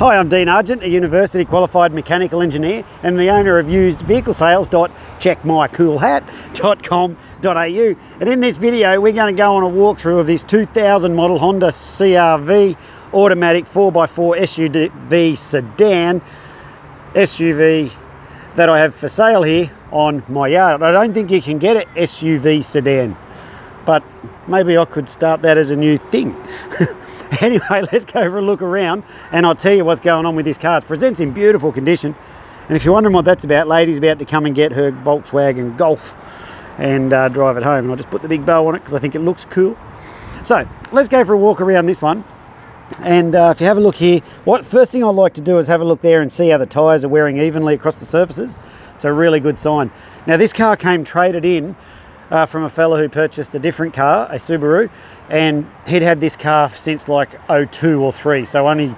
Hi, I'm Dean Argent, a university qualified mechanical engineer and the owner of usedvehiclesales.checkmycoolhat.com.au. And in this video, we're going to go on a walkthrough of this 2000 model Honda CRV automatic 4x4 SUV sedan SUV that I have for sale here on my yard. I don't think you can get an SUV sedan, but maybe I could start that as a new thing. Anyway, let's go for a look around and I'll tell you what's going on with this car. It presents in beautiful condition, and if you're wondering what that's about, lady's about to come and get her Volkswagen Golf and drive it home, and I'll just put the big bow on it because I think it looks cool. So let's go for a walk around this one. And if you have a look here, first thing I like to do is have a look there and see how the tyres are wearing evenly across the surfaces. It's a really good sign. Now this car came traded in from a fellow who purchased a different car, a Subaru, and he'd had this car since like 02 or 3, so only,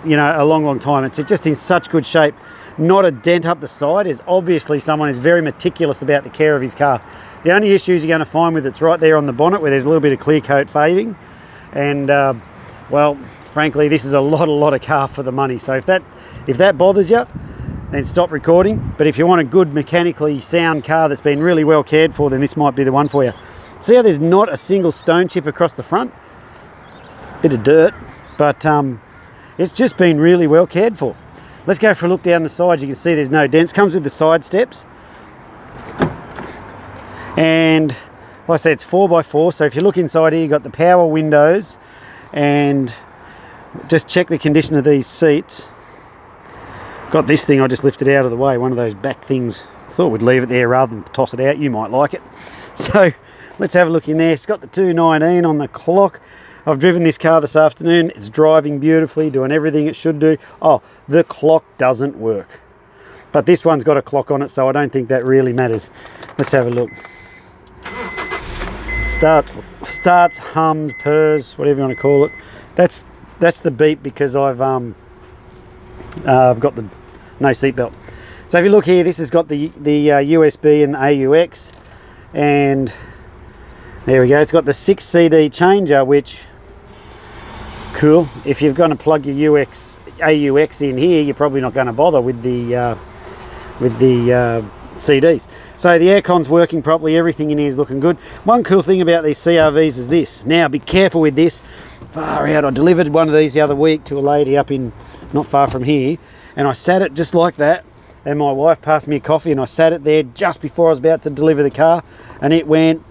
you know, a long time. It's just in such good shape. Not a dent up the side. Is obviously someone who's very meticulous about the care of his car. The only issues you're going to find with it's right there on the bonnet where there's a little bit of clear coat fading, and well, frankly, this is a lot of car for the money. So if that bothers you, then stop recording. But if you want a good mechanically sound car that's been really well cared for, then this might be the one for you. See how there's not a single stone chip across the front? Bit of dirt, but it's just been really well cared for. Let's go for a look down the side. You can see there's no dents. Comes with the side steps. And like I said, it's 4x4. So if you look inside here, you've got the power windows, and just check the condition of these seats. Got this thing I just lifted out of the way, one of those back things. Thought we'd leave it there rather than toss it out. You might like it. So let's have a look in there. It's got the 219 on the clock. I've driven this car this afternoon. It's driving beautifully, doing everything it should do. Oh, the clock doesn't work, but this one's got a clock on it, so I don't think that really matters. Let's have a look. Starts, hums, purrs, whatever you want to call it. That's the beep because I've got the no seatbelt. So if you look here, this has got the USB and the AUX, and there we go. It's got the 6 CD changer, which cool. If you're going to plug your AUX in here, you're probably not going to bother with the CDs. So the aircon's working properly, everything in here is looking good. One cool thing about these CRVs is this. Now be careful with this. Far out, I delivered one of these the other week to a lady up in not far from here, and I sat it just like that, and my wife passed me a coffee and I sat it there just before I was about to deliver the car, and it went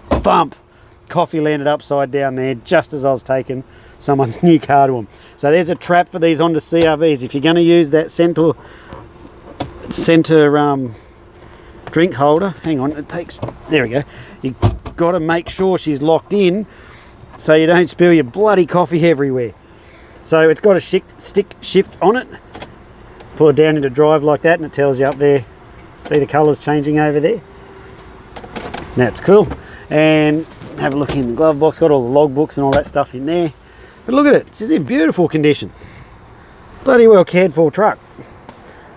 thump. Coffee landed upside down there just as I was taking someone's new car to them. So there's a trap for these Honda CRVs. If you're going to use that center drink holder, hang on, there we go, you got to make sure she's locked in so you don't spill your bloody coffee everywhere. So it's got a stick shift on it. Pull it down into drive like that and it tells you up there. See the colours changing over there? That's cool. And have a look in the glove box, got all the logbooks and all that stuff in there. But look at it, it's just in beautiful condition. Bloody well cared for truck.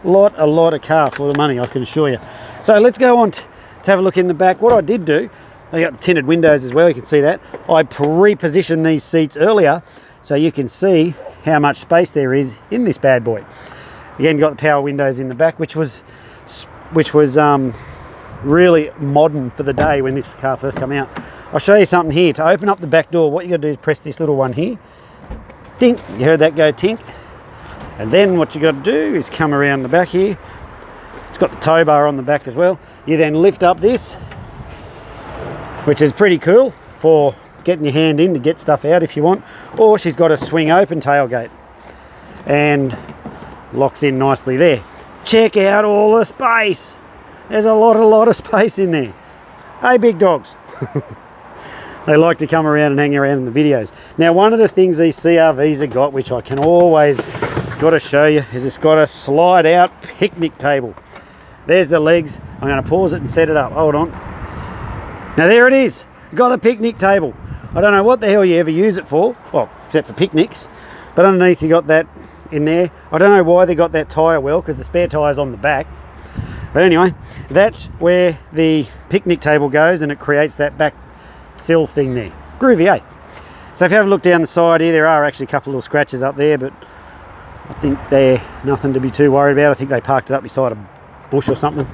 A lot of car for the money, I can assure you. So let's go on to have a look in the back. What I did do, I got the tinted windows as well, you can see that. I pre-positioned these seats earlier so you can see how much space there is in this bad boy. Again, got the power windows in the back, which was really modern for the day when this car first came out. I'll show you something here. To open up the back door, what you got to do is press this little one here. Tink, you heard that go tink. And then what you got to do is come around the back here. It's got the tow bar on the back as well. You then lift up this, which is pretty cool for getting your hand in to get stuff out if you want. Or she's got a swing open tailgate and locks in nicely there. Check out all the space. There's a lot of space in there. Hey, big dogs. They like to come around and hang around in the videos. Now, one of the things these CRVs have got, which I can always got to show you, is it's got a slide out picnic table. There's the legs. I'm going to pause it and set it up. Hold on. Now there it is. It's got a picnic table. I don't know what the hell you ever use it for, well, except for picnics. But underneath you got that in there. I don't know why they got that tyre well, because the spare tyre's on the back. But anyway, that's where the picnic table goes, and it creates that back sill thing there. Groovy, eh? So if you have a look down the side here, there are actually a couple of little scratches up there, but I think they're nothing to be too worried about. I think they parked it up beside a bush or something.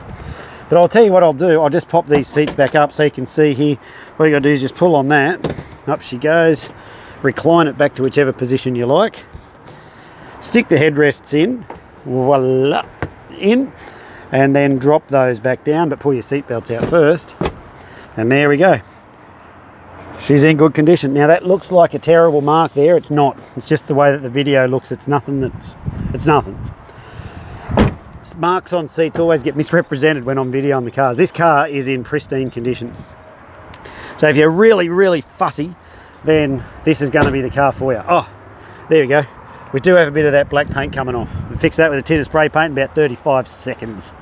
But I'll tell you what I'll do. I'll just pop these seats back up so you can see here. What you got to do is just pull on that. Up she goes. Recline it back to whichever position you like. Stick the headrests in. Voila. In. And then drop those back down, but pull your seat belts out first. And there we go. She's in good condition. Now that looks like a terrible mark there. It's not. It's just the way that the video looks. It's nothing. It's nothing. Marks on seats always get misrepresented when I'm videoing the cars. This car is in pristine condition. So if you're really, really fussy, then this is going to be the car for you. Oh, there we go. We do have a bit of that black paint coming off. We fix that with a tinted spray paint in about 35 seconds.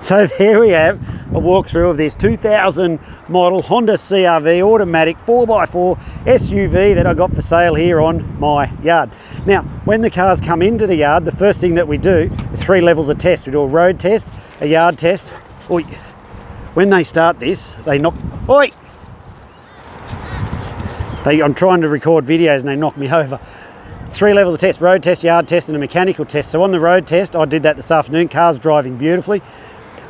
So there we have a walkthrough of this 2000 model Honda CRV automatic 4x4 SUV that I got for sale here on my yard. Now, when the cars come into the yard, the first thing that we do, 3 levels of test. We do a road test, a yard test. Oi. When they start this, they knock, oi! I'm trying to record videos and they knock me over. 3 levels of test, road test, yard test and a mechanical test. So on the road test, I did that this afternoon, car's driving beautifully.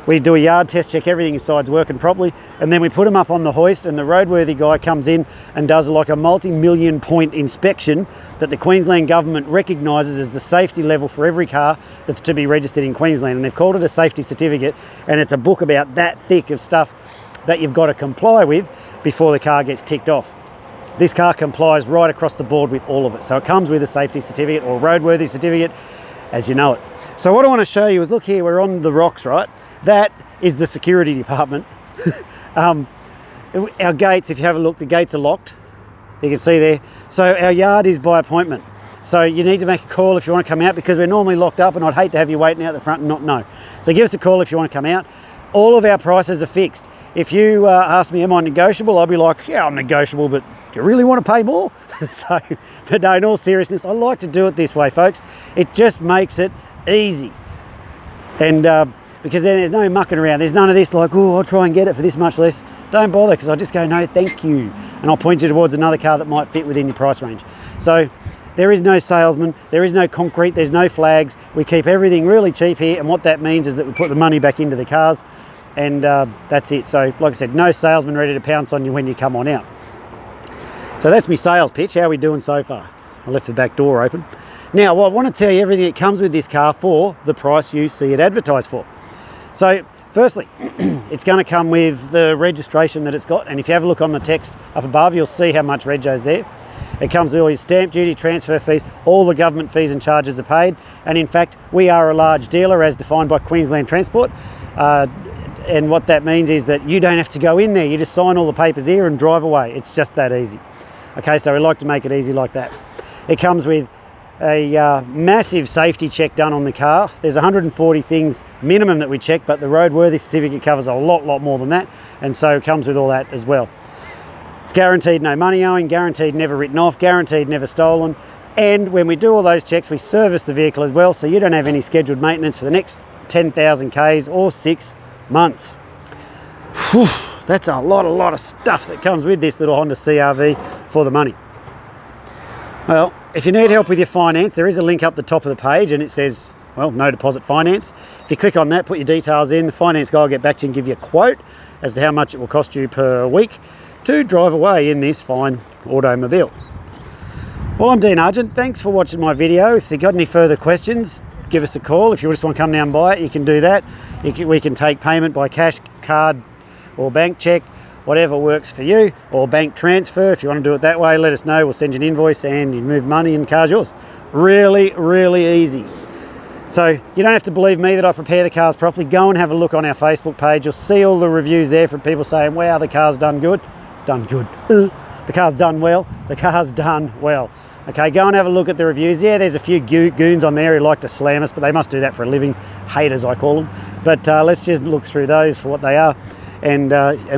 We do a yard test, check everything inside's working properly, and then we put them up on the hoist and the roadworthy guy comes in and does like a multi-million point inspection that the Queensland government recognises as the safety level for every car that's to be registered in Queensland. And they've called it a safety certificate, and it's a book about that thick of stuff that you've got to comply with before the car gets ticked off. This car complies right across the board with all of it. So it comes with a safety certificate or roadworthy certificate, as you know it. So what I want to show you is, look here, we're on the rocks, right? That is the security department. Our gates, if you have a look, the gates are locked. You can see there. So our yard is by appointment. So you need to make a call if you want to come out, because we're normally locked up and I'd hate to have you waiting out the front and not know. So give us a call if you want to come out. All of our prices are fixed. If you ask me, am I negotiable? I'll be like, yeah, I'm negotiable, but do you really want to pay more? So, but no, in all seriousness, I like to do it this way, folks. It just makes it easy. And because then there's no mucking around. There's none of this like, oh, I'll try and get it for this much less. Don't bother, because I'll just go, no, thank you. And I'll point you towards another car that might fit within your price range. So there is no salesman, there is no concrete, there's no flags. We keep everything really cheap here. And what that means is that we put the money back into the cars, and that's it. So like I said, no salesman ready to pounce on you when you come on out. So that's my sales pitch. How are we doing so far? I left the back door open. Now, well, I want to tell you everything that comes with this car for the price you see it advertised for. So firstly, it's going to come with the registration that it's got, and if you have a look on the text up above, you'll see how much rego's there. It comes with all your stamp duty, transfer fees, all the government fees and charges are paid, and in fact we are a large dealer as defined by Queensland Transport, and what that means is that you don't have to go in there, you just sign all the papers here and drive away. It's just that easy. Okay, so we like to make it easy like that. It comes with a massive safety check done on the car. There's 140 things minimum that we check, but the roadworthy certificate covers a lot more than that, and so it comes with all that as well. It's guaranteed no money owing, guaranteed never written off, guaranteed never stolen, and when we do all those checks, we service the vehicle as well, so you don't have any scheduled maintenance for the next 10,000 Ks or 6 months. Whew, that's a lot of stuff that comes with this little Honda CRV for the money. Well, if you need help with your finance, there is a link up the top of the page and it says, well, no deposit finance. If you click on that, put your details in, the finance guy will get back to you and give you a quote as to how much it will cost you per week to drive away in this fine automobile. Well, I'm Dean Argent. Thanks for watching my video. If you've got any further questions, give us a call. If you just want to come down and buy it, you can do that. We can take payment by cash, card or bank check, whatever works for you, or bank transfer. If you want to do it that way, let us know. We'll send you an invoice and you move money and the car's yours. Really easy. So you don't have to believe me that I prepare the cars properly. Go and have a look on our Facebook page. You'll see all the reviews there from people saying, wow, the car's done good. The car's done well. The car's done well. Okay, go and have a look at the reviews. Yeah, there's a few goons on there who like to slam us, but they must do that for a living. Haters, I call them. But let's just look through those for what they are. And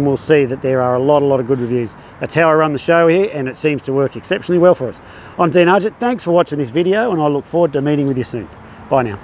we'll see that there are a lot of good reviews. That's how I run the show here, and it seems to work exceptionally well for us. I'm Dean Argent. Thanks for watching this video, and I look forward to meeting with you soon. Bye now.